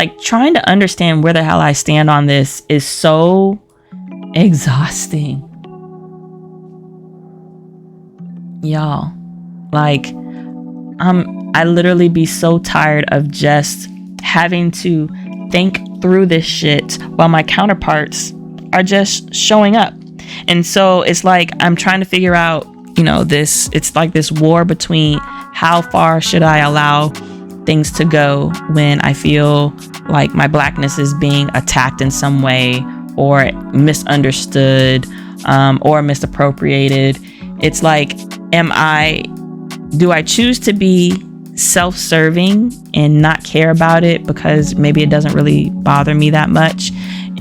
like trying to understand where the hell I stand on this is so exhausting. Y'all, like I literally be so tired of just having to think through this shit while my counterparts are just showing up. And so it's like I'm trying to figure out, it's like this war between how far should I allow things to go when I feel like my blackness is being attacked in some way or misunderstood or misappropriated. It's like, do I choose to be self-serving and not care about it because maybe it doesn't really bother me that much,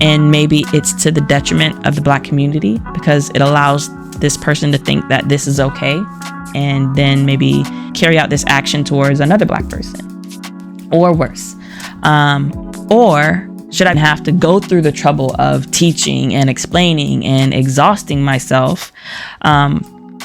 and maybe it's to the detriment of the Black community because it allows this person to think that this is okay, and then maybe carry out this action towards another Black person, or worse, or should I have to go through the trouble of teaching and explaining and exhausting myself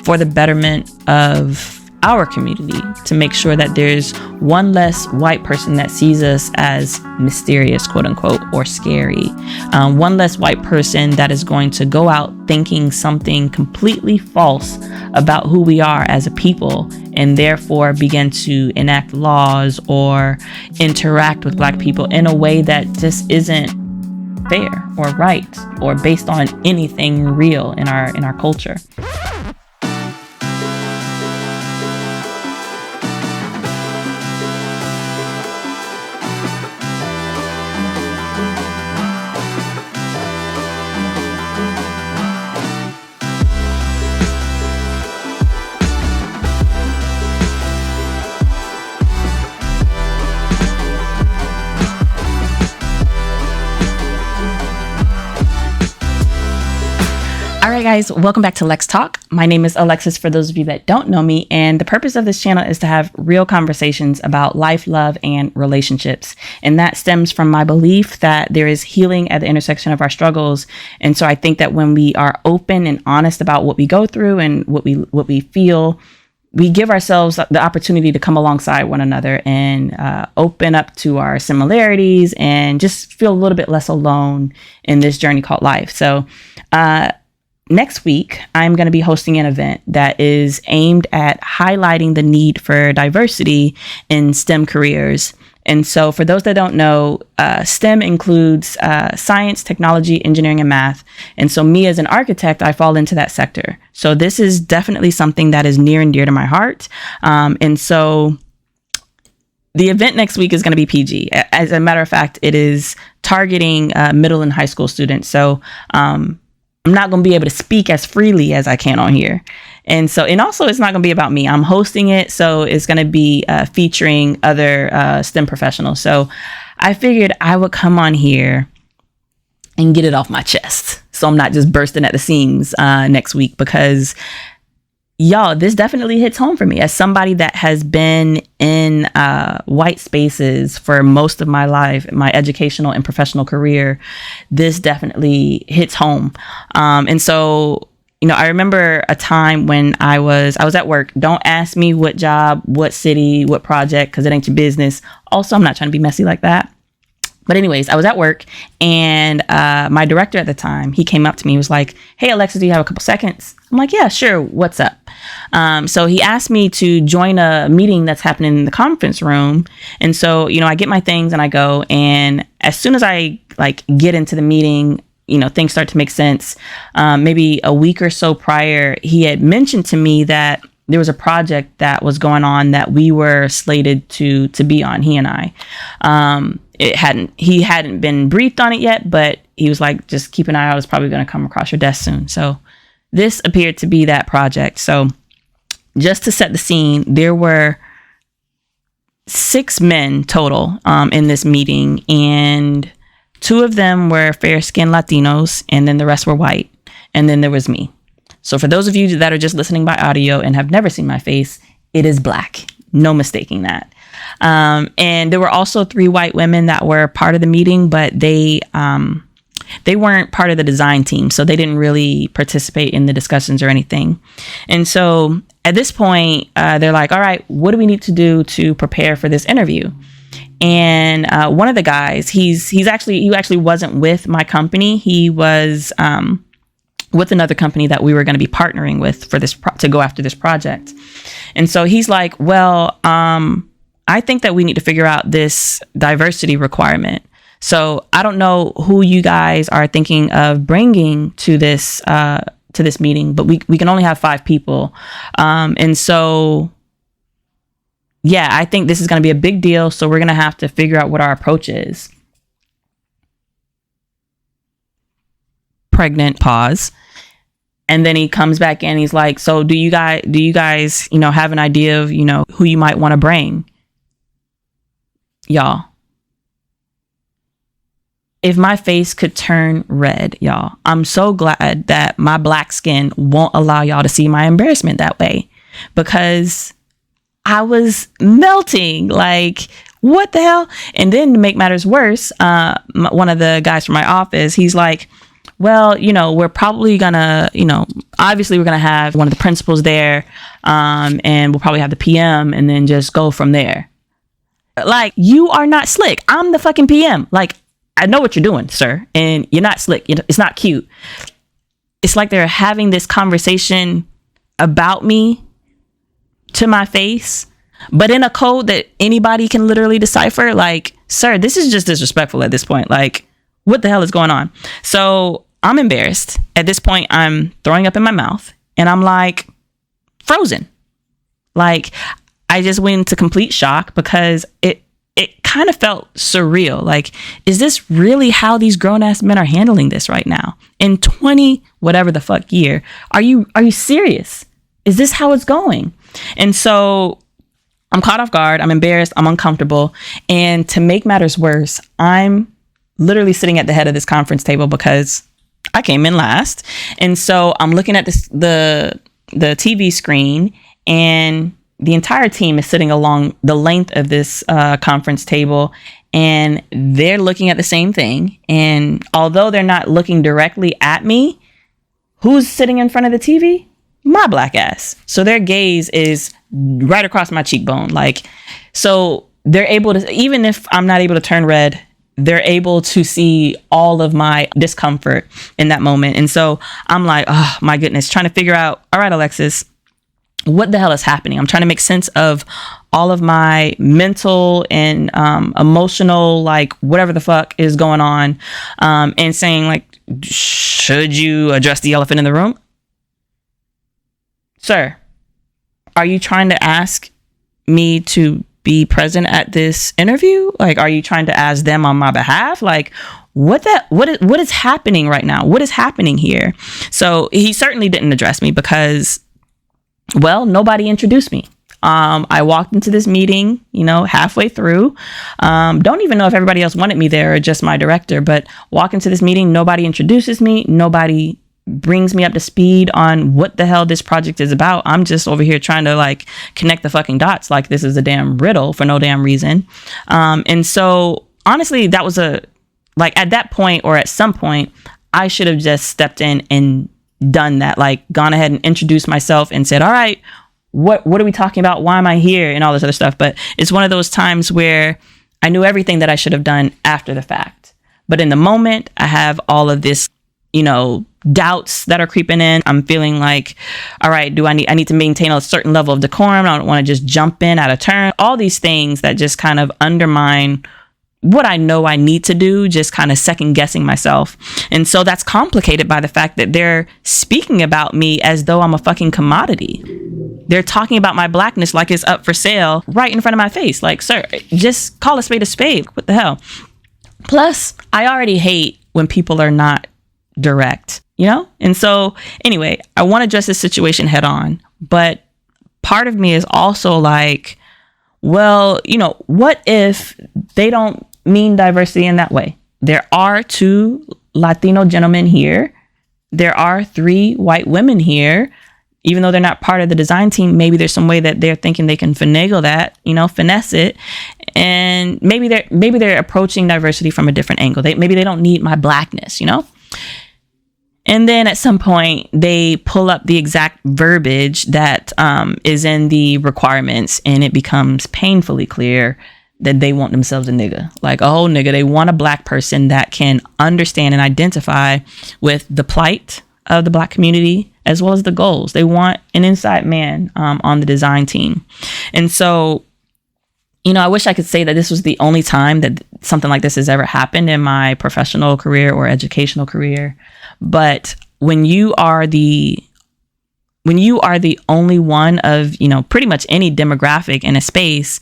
for the betterment of our community, to make sure that there's one less white person that sees us as mysterious, quote unquote, or scary. One less white person that is going to go out thinking something completely false about who we are as a people, and therefore begin to enact laws or interact with Black people in a way that just isn't fair or right or based on anything real in our culture. All right, guys, welcome back to Lex Talk. My name is Alexis, for those of you that don't know me, and the purpose of this channel is to have real conversations about life, love, and relationships. And that stems from my belief that there is healing at the intersection of our struggles. And so I think that when we are open and honest about what we go through and what we feel, we give ourselves the opportunity to come alongside one another and open up to our similarities and just feel a little bit less alone in this journey called life. So, next week, I'm going to be hosting an event that is aimed at highlighting the need for diversity in STEM careers. And so for those that don't know, STEM includes science, technology, engineering, and math. And so me as an architect, I fall into that sector. So this is definitely something that is near and dear to my heart. And so the event next week is going to be PG. As a matter of fact, it is targeting middle and high school students. So I'm not going to be able to speak as freely as I can on here. And also it's not going to be about me. I'm hosting it. So it's going to be featuring other STEM professionals. So I figured I would come on here and get it off my chest, so I'm not just bursting at the seams next week, because y'all, this definitely hits home for me as somebody that has been in white spaces for most of my life, my educational and professional career. This definitely hits home. And so, I remember a time when I was at work. Don't ask me what job, what city, what project, because it ain't your business. Also, I'm not trying to be messy like that. But anyways, I was at work, and my director at the time, he came up to me. He was like, "Hey, Alexis, do you have a couple seconds?" I'm like, "Yeah, sure. What's up?" So he asked me to join a meeting that's happening in the conference room. And so, I get my things and I go. And as soon as I get into the meeting, things start to make sense. Maybe a week or so prior, he had mentioned to me that there was a project that was going on that we were slated to be on, he and I. He hadn't been briefed on it yet, but he was like, just keep an eye out. It's probably going to come across your desk soon. So this appeared to be that project. So just to set the scene, there were 6 men total in this meeting, and 2 of them were fair-skinned Latinos, and then the rest were white. And then there was me. So for those of you that are just listening by audio and have never seen my face, it is Black. No mistaking that. And there were also 3 white women that were part of the meeting, but they weren't part of the design team. So they didn't really participate in the discussions or anything. And so at this point, they're like, all right, what do we need to do to prepare for this interview? And one of the guys, he actually wasn't with my company. He was with another company that we were going to be partnering with for this to go after this project. And so he's like, well, I think that we need to figure out this diversity requirement. So I don't know who you guys are thinking of bringing to this meeting, but we can only have 5 people. And so, yeah, I think this is going to be a big deal. So we're going to have to figure out what our approach is. Pregnant pause. And then he comes back in. He's like, so do you guys, have an idea of, who you might want to bring? Y'all. If my face could turn red, y'all, I'm so glad that my black skin won't allow y'all to see my embarrassment that way, because I was melting. Like, what the hell? And then to make matters worse, one of the guys from my office, he's like, well, we're probably gonna, obviously we're gonna have one of the principals there, and we'll probably have the PM and then just go from there. Like, you are not slick. I'm the fucking PM. Like, I know what you're doing, sir, and you're not slick. It's not cute. It's like they're having this conversation about me to my face, but in a code that anybody can literally decipher. Like, sir, this is just disrespectful at this point. Like, what the hell is going on? So I'm embarrassed. At this point, I'm throwing up in my mouth and I'm like frozen. Like, I just went into complete shock because it kind of felt surreal. Like, is this really how these grown ass men are handling this right now? In 20 whatever the fuck year, are you serious? Is this how it's going? And so I'm caught off guard. I'm embarrassed. I'm uncomfortable. And to make matters worse, I'm literally sitting at the head of this conference table because I came in last. And so I'm looking at the TV screen, and the entire team is sitting along the length of this conference table, and they're looking at the same thing. And although they're not looking directly at me, who's sitting in front of the TV? My black ass. So their gaze is right across my cheekbone. Like, so they're able to, even if I'm not able to turn red, they're able to see all of my discomfort in that moment. And so I'm like, oh my goodness, trying to figure out, all right, Alexis, what the hell is happening? I'm trying to make sense of all of my mental and emotional, like, whatever the fuck is going on, and saying, like, should you address the elephant in the room? Sir, are you trying to ask me to be present at this interview? Like, are you trying to ask them on my behalf? Like, what is happening right now? What is happening here? So he certainly didn't address me because, well, nobody introduced me. I walked into this meeting, halfway through. Don't even know if everybody else wanted me there or just my director, but walk into this meeting, nobody introduces me. Nobody brings me up to speed on what the hell this project is about. I'm just over here trying to, like, connect the fucking dots like this is a damn riddle for no damn reason. And so honestly, that was at that point, or at some point, I should have just stepped in and done that, like gone ahead and introduced myself and said, all right, what are we talking about? Why am I here? And all this other stuff. But it's one of those times where I knew everything that I should have done after the fact. But in the moment, I have all of this, doubts that are creeping in. I'm feeling like, all right, I need to maintain a certain level of decorum. I don't want to just jump in out of turn. All these things that just kind of undermine what I know I need to do, just kind of second guessing myself. And so that's complicated by the fact that they're speaking about me as though I'm a fucking commodity. They're talking about my blackness like it's up for sale right in front of my face. Like, sir, just call a spade a spade. What the hell? Plus, I already hate when people are not direct, And so anyway, I want to address this situation head on. But part of me is also like, well, what if they don't mean diversity in that way? There are 2 Latino gentlemen here. There are 3 white women here. Even though they're not part of the design team, maybe there's some way that they're thinking they can finagle that, finesse it. And maybe they're approaching diversity from a different angle. Maybe they don't need my blackness, And then at some point, they pull up the exact verbiage that is in the requirements, and it becomes painfully clear that they want themselves a nigga, like a whole nigga. They want a black person that can understand and identify with the plight of the black community as well as the goals. They want an inside man on the design team. And so, I wish I could say that this was the only time that something like this has ever happened in my professional career or educational career. But when you are the only one of, pretty much any demographic in a space,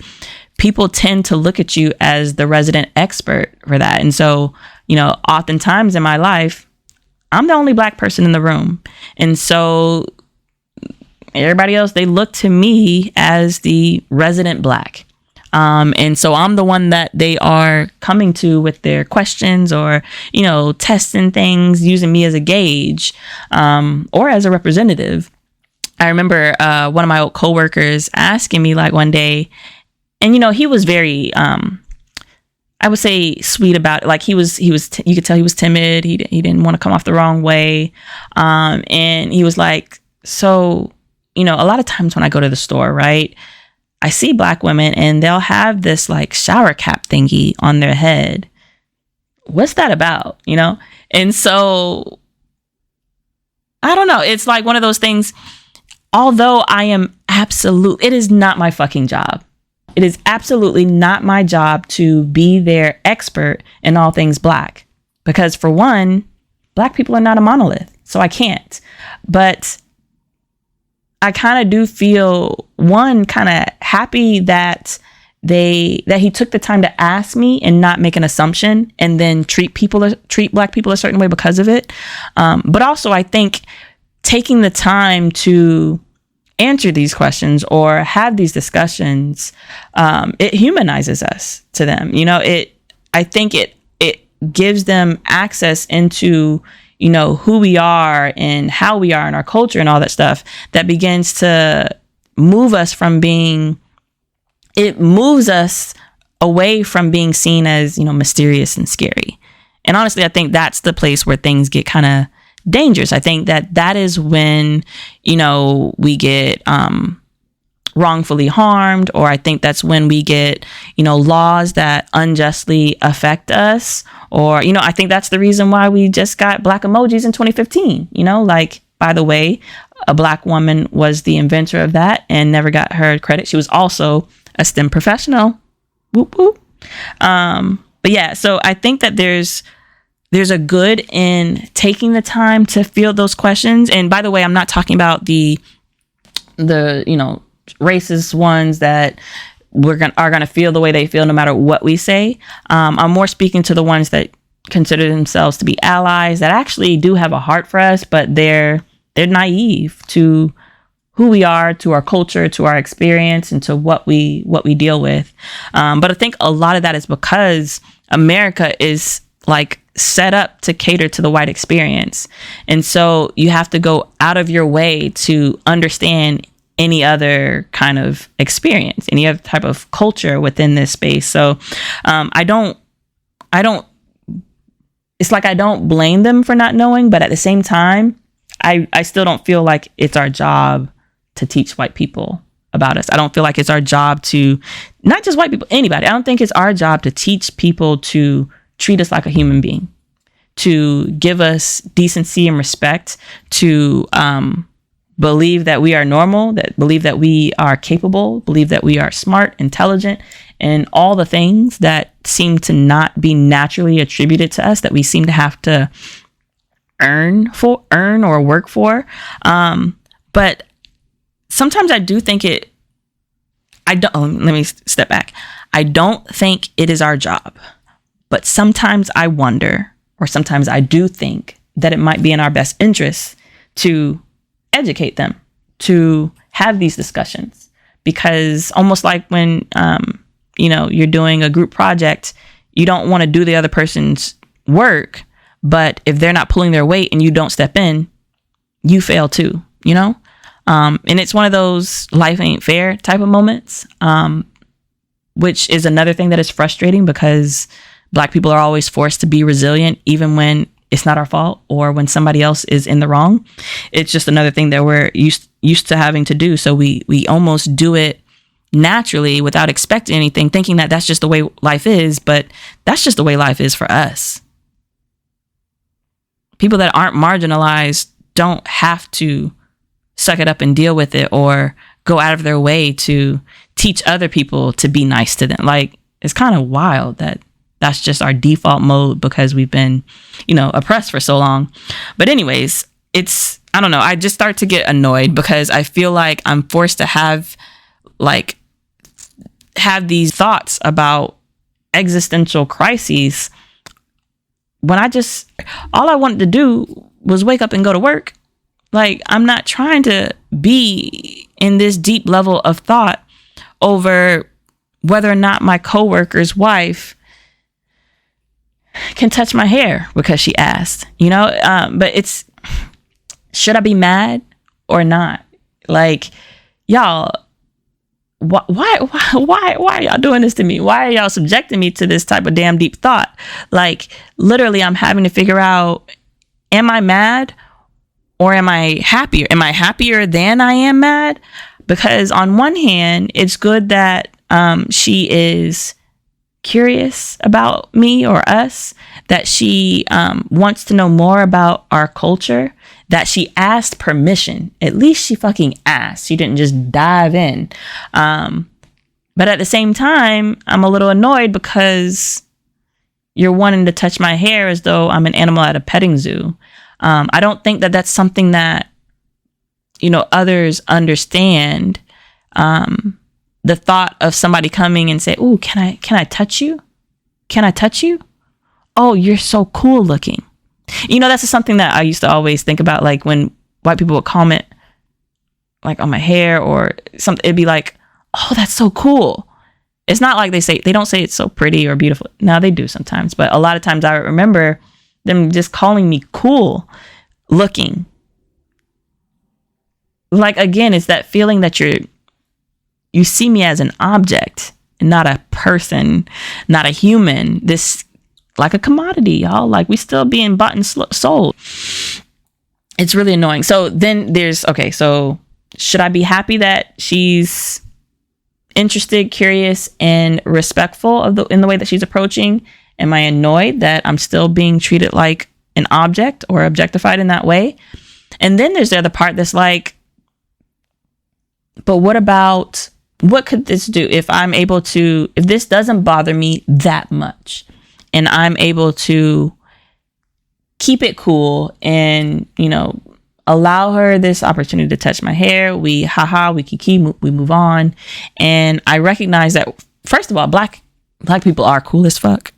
people tend to look at you as the resident expert for that. And so, oftentimes in my life, I'm the only black person in the room. And so everybody else, they look to me as the resident black. And so I'm the one that they are coming to with their questions or, testing things, using me as a gauge, or as a representative. I remember one of my old coworkers asking me like one day, and he was very, I would say, sweet about it. Like you could tell he was timid. He didn't want to come off the wrong way. And he was like, so, a lot of times when I go to the store, right, I see black women and they'll have this like shower cap thingy on their head. What's that about? And so I don't know. It's like one of those things, although it is not my fucking job. It is absolutely not my job to be their expert in all things black, because for one, black people are not a monolith, so I can't. But I kind of do feel kind of happy that he took the time to ask me and not make an assumption and then treat black people a certain way because of it. But also I think taking the time to answer these questions or have these discussions, it humanizes us to them. I think it gives them access into, who we are and how we are in our culture and all that stuff, that begins to move us away from being seen as, mysterious and scary. And honestly, I think that's the place where things get kind of dangerous. I think that is when, we get wrongfully harmed, or I think that's when we get, laws that unjustly affect us, or, I think that's the reason why we just got black emojis in 2015, like, by the way, a black woman was the inventor of that and never got her credit. She was also a STEM professional. Whoop, whoop. But yeah, so I think that there's a good in taking the time to field those questions. And by the way, I'm not talking about the racist ones that are gonna feel the way they feel no matter what we say. I'm more speaking to the ones that consider themselves to be allies, that actually do have a heart for us, but they're naive to who we are, to our culture, to our experience, and to what we deal with. But I think a lot of that is because America is like set up to cater to the white experience. And so you have to go out of your way to understand any other kind of experience, any other type of culture within this space. So it's like I don't blame them for not knowing, but at the same time, I still don't feel like it's our job to teach white people about us. I don't feel like it's our job to, not just white people, anybody. I don't think it's our job to teach people to treat us like a human being, to give us decency and respect, to believe that we are normal, that believe that we are capable, believe that we are smart, intelligent, and all the things that seem to not be naturally attributed to us, that we seem to have to earn or work for. But sometimes I do think let me step back. I don't think it is our job, but sometimes I wonder, or sometimes I do think that it might be in our best interest to educate them, to have these discussions, because almost like when, you're doing a group project, you don't want to do the other person's work, but if they're not pulling their weight and you don't step in, you fail too, and it's one of those life ain't fair type of moments, which is another thing that is frustrating, because Black people are always forced to be resilient, even when it's not our fault or when somebody else is in the wrong. It's just another thing that we're used to having to do. So we almost do it naturally without expecting anything, thinking that that's just the way life is. But that's just the way life is for us. People that aren't marginalized don't have to suck it up and deal with it or go out of their way to teach other people to be nice to them. Like, it's kind of wild that that's just our default mode because we've been, oppressed for so long. But anyways, I don't know. I just start to get annoyed because I feel like I'm forced to have these thoughts about existential crises when all I wanted to do was wake up and go to work. Like, I'm not trying to be in this deep level of thought over whether or not my coworker's wife can touch my hair because she asked, but should I be mad or not? Like, y'all, why are y'all doing this to me? Why are y'all subjecting me to this type of damn deep thought? Like, literally, I'm having to figure out, am I mad or am I happier? Am I happier than I am mad? Because on one hand, it's good that she is curious about me or us, that she wants to know more about our culture, that she asked permission. At least she fucking asked. She didn't just dive in. But at the same time, I'm a little annoyed because you're wanting to touch my hair as though I'm an animal at a petting zoo. I don't think that that's something that, others understand. The thought of somebody coming and say, "Ooh, can I touch you? Can I touch you? Oh, you're so cool looking." That's something that I used to always think about, like when white people would comment like on my hair or something, it'd be like, "Oh, that's so cool." It's not like they don't say it's so pretty or beautiful. Now they do sometimes, but a lot of times I remember them just calling me cool looking. Like, again, it's that feeling that you see me as an object, not a person, not a human. This like a commodity, y'all. Like, we still being bought and sold. It's really annoying. So then so should I be happy that she's interested, curious, and respectful in the way that she's approaching? Am I annoyed that I'm still being treated like an object or objectified in that way? And then there's the other part that's like, but what could this do if this doesn't bother me that much and I'm able to keep it cool and, allow her this opportunity to touch my hair. We kiki, we move on. And I recognize that, first of all, black people are cool as fuck.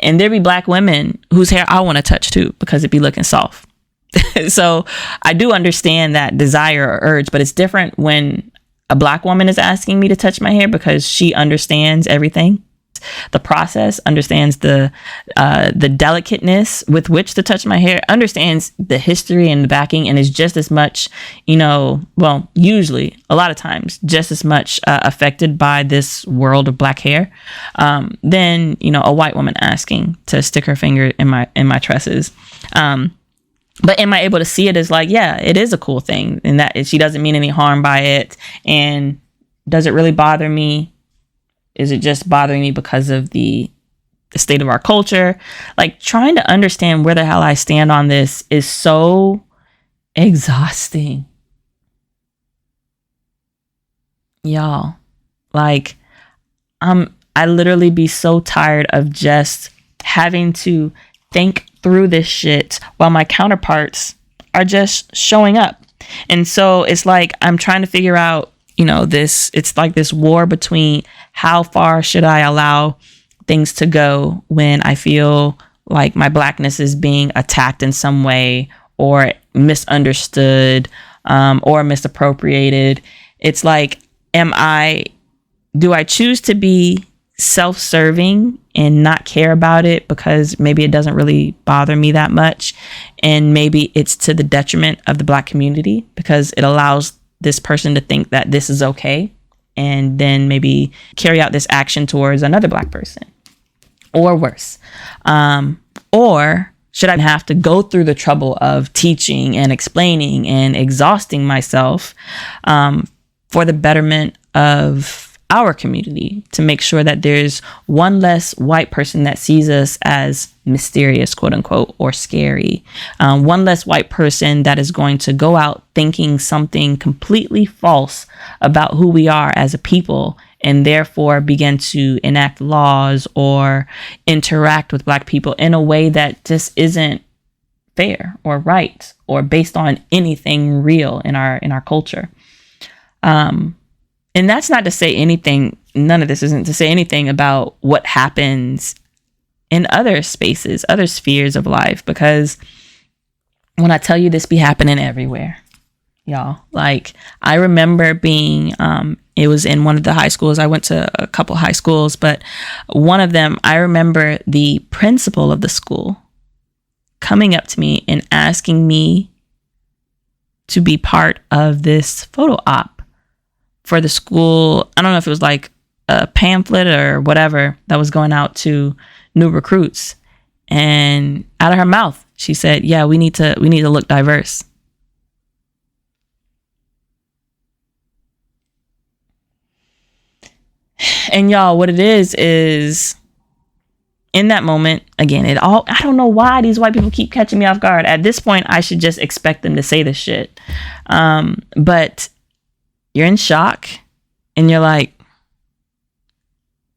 And there be black women whose hair I want to touch too, because it be looking soft. So I do understand that desire or urge, but it's different when a black woman is asking me to touch my hair because she understands everything, the process, understands the delicateness with which to touch my hair, understands the history and the backing, and is just as much, usually a lot of times just as much affected by this world of black hair than a white woman asking to stick her finger in my tresses. But am I able to see it as like, yeah, it is a cool thing, and that she doesn't mean any harm by it? And does it really bother me? Is it just bothering me because of the state of our culture? Like, trying to understand where the hell I stand on this is so exhausting. Y'all, like, I literally be so tired of just having to think through this shit while my counterparts are just showing up. And so it's like I'm trying to figure out, it's like this war between how far should I allow things to go when I feel like my blackness is being attacked in some way or misunderstood or misappropriated. It's like, do I choose to be self-serving and not care about it because maybe it doesn't really bother me that much, and maybe it's to the detriment of the black community because it allows this person to think that this is okay and then maybe carry out this action towards another black person or worse? Or should I have to go through the trouble of teaching and explaining and exhausting myself for the betterment of our community to make sure that there's one less white person that sees us as mysterious, quote unquote, or scary. One less white person that is going to go out thinking something completely false about who we are as a people, and therefore begin to enact laws or interact with Black people in a way that just isn't fair or right or based on anything real in our culture. And that's not to say anything, none of this isn't to say anything about what happens in other spaces, other spheres of life, because when I tell you, this be happening everywhere, y'all. Like, I remember being, it was in one of the high schools. I went to a couple high schools, but one of them, I remember the principal of the school coming up to me and asking me to be part of this photo op for the school. I don't know if it was like a pamphlet or whatever that was going out to new recruits. And out of her mouth, she said, yeah, we need to look diverse. And y'all, what it is in that moment, again, I don't know why these white people keep catching me off guard. At this point, I should just expect them to say this shit. But you're in shock and you're like,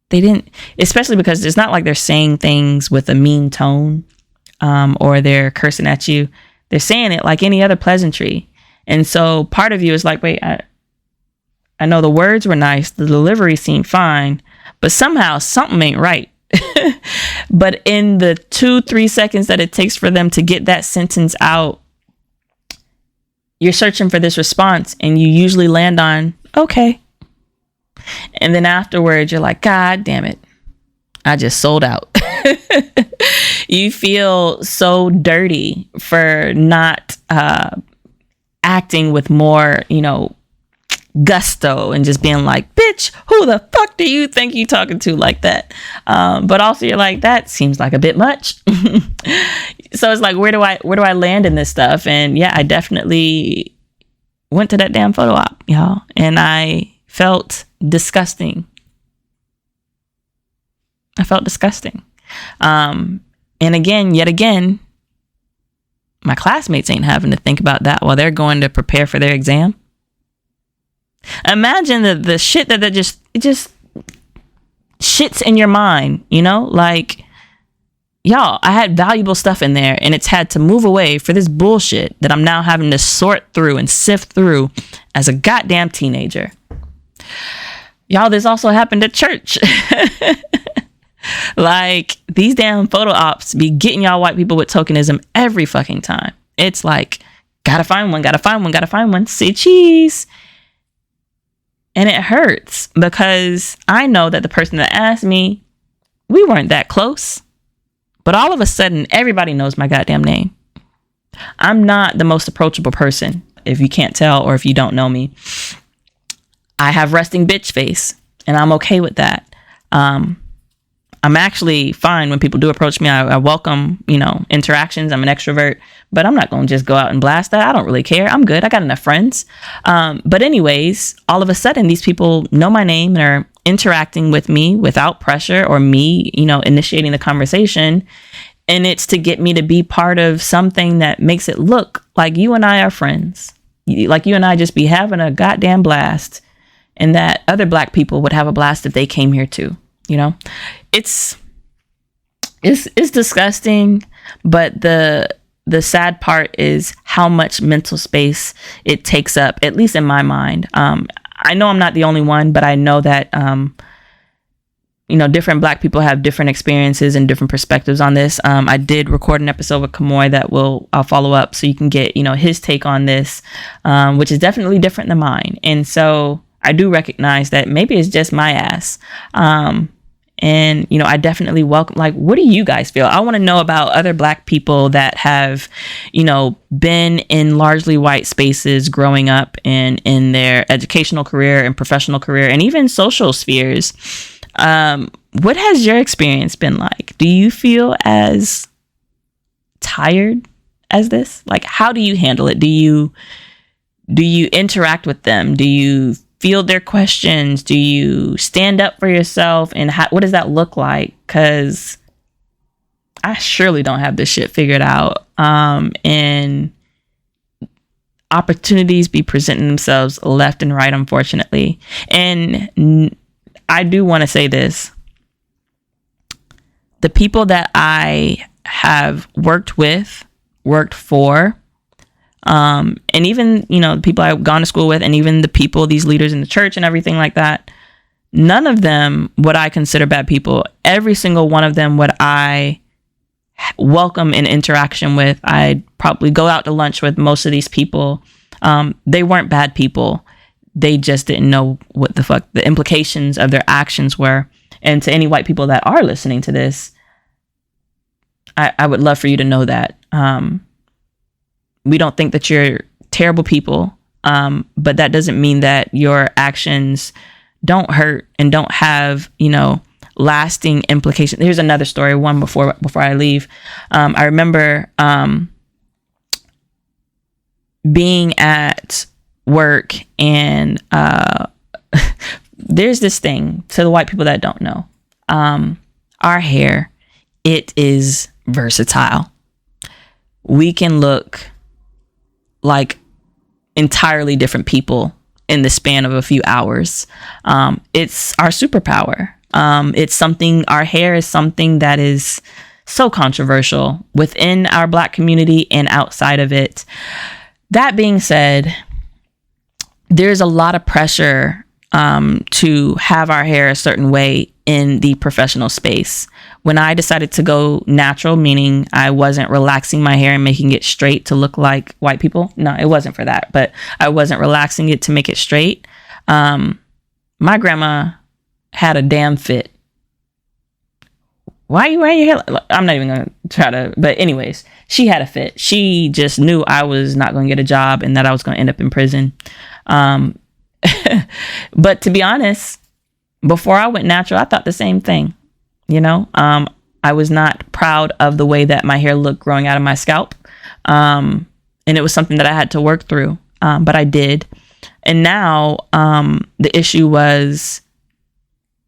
they didn't, especially because it's not like they're saying things with a mean tone, or they're cursing at you. They're saying it like any other pleasantry. And so part of you is like, wait, I know the words were nice, the delivery seemed fine, but somehow something ain't right. But in the 2-3 seconds that it takes for them to get that sentence out, you're searching for this response and you usually land on, okay. And then afterwards, you're like, God damn it, I just sold out. You feel so dirty for not acting with more, gusto and just being like, bitch, who the fuck do you think you talking to like that? But also you're like, that seems like a bit much. So it's like, where do I land in this stuff? And yeah, I definitely went to that damn photo op, y'all, and I felt disgusting. And yet again, my classmates ain't having to think about that while they're going to prepare for their exam. Imagine the shit that just shits in your mind, like, y'all, I had valuable stuff in there and it's had to move away for this bullshit that I'm now having to sort through and sift through as a goddamn teenager. Y'all, this also happened at church. Like, these damn photo ops be getting y'all white people with tokenism every fucking time. It's like, gotta find one, say cheese. And it hurts because I know that the person that asked me, we weren't that close. But all of a sudden, everybody knows my goddamn name. I'm not the most approachable person, if you can't tell or if you don't know me. I have resting bitch face, and I'm okay with that. I'm actually fine when people do approach me. I welcome, interactions. I'm an extrovert, but I'm not going to just go out and blast that. I don't really care. I'm good. I got enough friends. But anyways, all of a sudden, these people know my name and are interacting with me without pressure or me, initiating the conversation. And it's to get me to be part of something that makes it look like you and I are friends. Like you and I just be having a goddamn blast, and that other Black people would have a blast if they came here too. It's disgusting, but the sad part is how much mental space it takes up, at least in my mind. I know I'm not the only one, but I know that different Black people have different experiences and different perspectives on this. I did record an episode with Kamoy that I'll follow up so you can get his take on this, which is definitely different than mine. And so I do recognize that maybe it's just my ass. And, I definitely welcome, like, what do you guys feel? I want to know about other Black people that have, been in largely white spaces growing up and in their educational career and professional career and even social spheres. What has your experience been like? Do you feel as tired as this? Like, how do you handle it? Do you interact with them? Do you field their questions? Do you stand up for yourself? And what does that look like? Because I surely don't have this shit figured out. And opportunities be presenting themselves left and right, unfortunately. And I do want to say this. The people that I have worked with, worked for, and even, the people I've gone to school with, and even the people, these leaders in the church and everything like that, none of them would I consider bad people. Every single one of them would I welcome an interaction with. I'd probably go out to lunch with most of these people. They weren't bad people. They just didn't know what the fuck the implications of their actions were. And to any white people that are listening to this, I would love for you to know that. We don't think that you're terrible people, but that doesn't mean that your actions don't hurt and don't have, lasting implications. Here's another story, one before I leave. I remember being at work, and there's this thing to the white people that don't know. Our hair, it is versatile. We can look like entirely different people in the span of a few hours. It's our superpower. It's something, our hair is something that is so controversial within our Black community and outside of it. That being said, there's a lot of pressure to have our hair a certain way in the professional space. When I decided to go natural, meaning I wasn't relaxing my hair and making it straight to look like white people. No, it wasn't for that, but I wasn't relaxing it to make it straight. My grandma had a damn fit. Why are you wearing your hair? I'm not even going to try to, but anyways, she had a fit. She just knew I was not going to get a job and that I was going to end up in prison. But to be honest, before I went natural, I thought the same thing. I was not proud of the way that my hair looked growing out of my scalp. And it was something that I had to work through. But I did. And now the issue was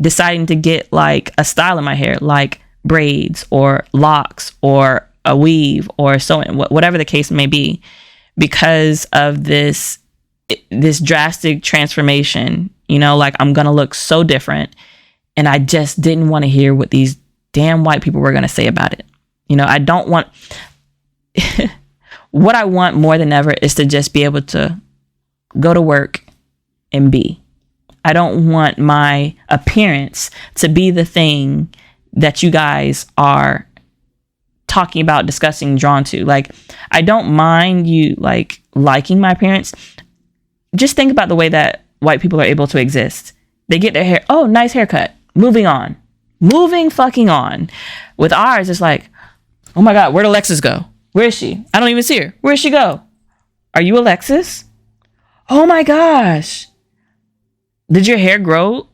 deciding to get like a style in my hair, like braids or locks or a weave or so, whatever the case may be, because of this drastic transformation. Like I'm going to look so different. And I just didn't want to hear what these damn white people were going to say about it. I don't want, what I want more than ever is to just be able to go to work and be. I don't want my appearance to be the thing that you guys are talking about, discussing, drawn to. Like, I don't mind you liking my appearance. Just think about the way that white people are able to exist. They get their hair, oh, nice haircut. Moving fucking on. With ours, it's like, oh my God, where'd Alexis go? Where is she? I don't even see her. Where'd she go? Are you Alexis? Oh my gosh. Did your hair grow?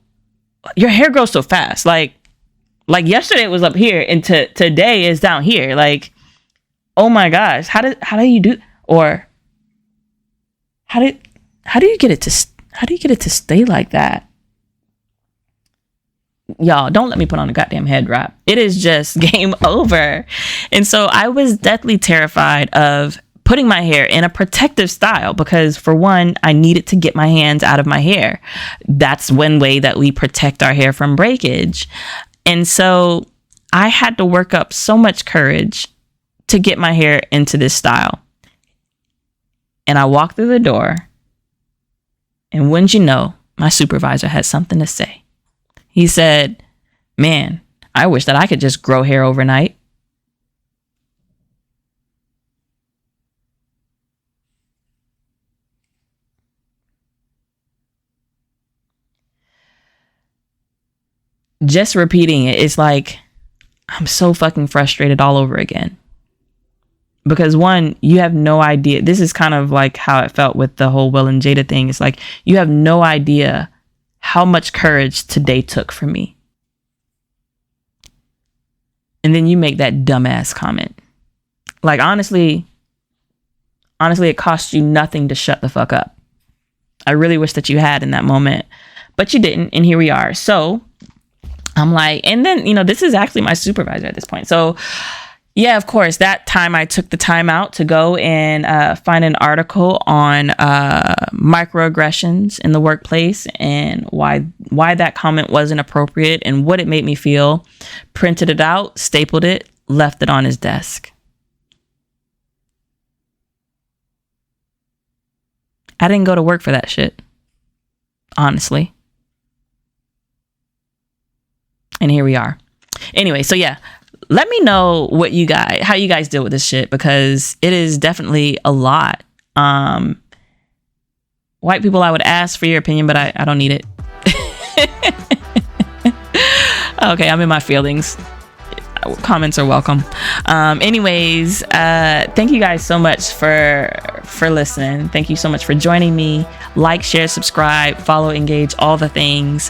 Your hair grows so fast. Like yesterday it was up here and today is down here. Like, oh my gosh, how do you do, or how do you get it to stay like that? Y'all, don't let me put on a goddamn head wrap. It is just game over. And so I was deathly terrified of putting my hair in a protective style because, for one, I needed to get my hands out of my hair. That's one way that we protect our hair from breakage. And so I had to work up so much courage to get my hair into this style. And I walked through the door, and wouldn't you know, my supervisor had something to say. He said, man, I wish that I could just grow hair overnight. Just repeating it, it's like, I'm so fucking frustrated all over again. Because one, you have no idea. This is kind of like how it felt with the whole Will and Jada thing. It's like, you have no idea how much courage today took for me. And then you make that dumbass comment. Like, honestly, it cost you nothing to shut the fuck up. I really wish that you had in that moment, but you didn't. And here we are. So I'm like, and then, this is actually my supervisor at this point. So yeah, of course, that time I took the time out to go and find an article on microaggressions in the workplace and why that comment wasn't appropriate and what it made me feel. Printed it out, stapled it, left it on his desk. I didn't go to work for that shit, honestly. And here we are. Anyway, so yeah. Let me know how you guys deal with this shit, because it is definitely a lot. White people, I would ask for your opinion, but I don't need it. Okay, I'm in my feelings. Comments are welcome. Anyways, thank you guys so much for listening. Thank you so much for joining me. Like, share, subscribe, follow, engage, all the things.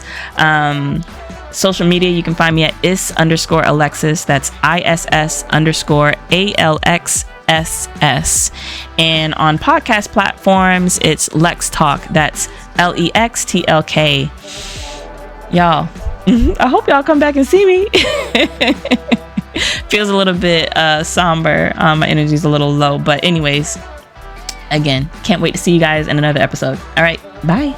Social media, you can find me at is_Alexis. That's ISS_ALXSS. And on podcast platforms, it's LexTLK. That's LexTLK. Y'all, I hope y'all come back and see me. Feels a little bit somber. My energy's a little low. But anyways, again, can't wait to see you guys in another episode. All right, bye.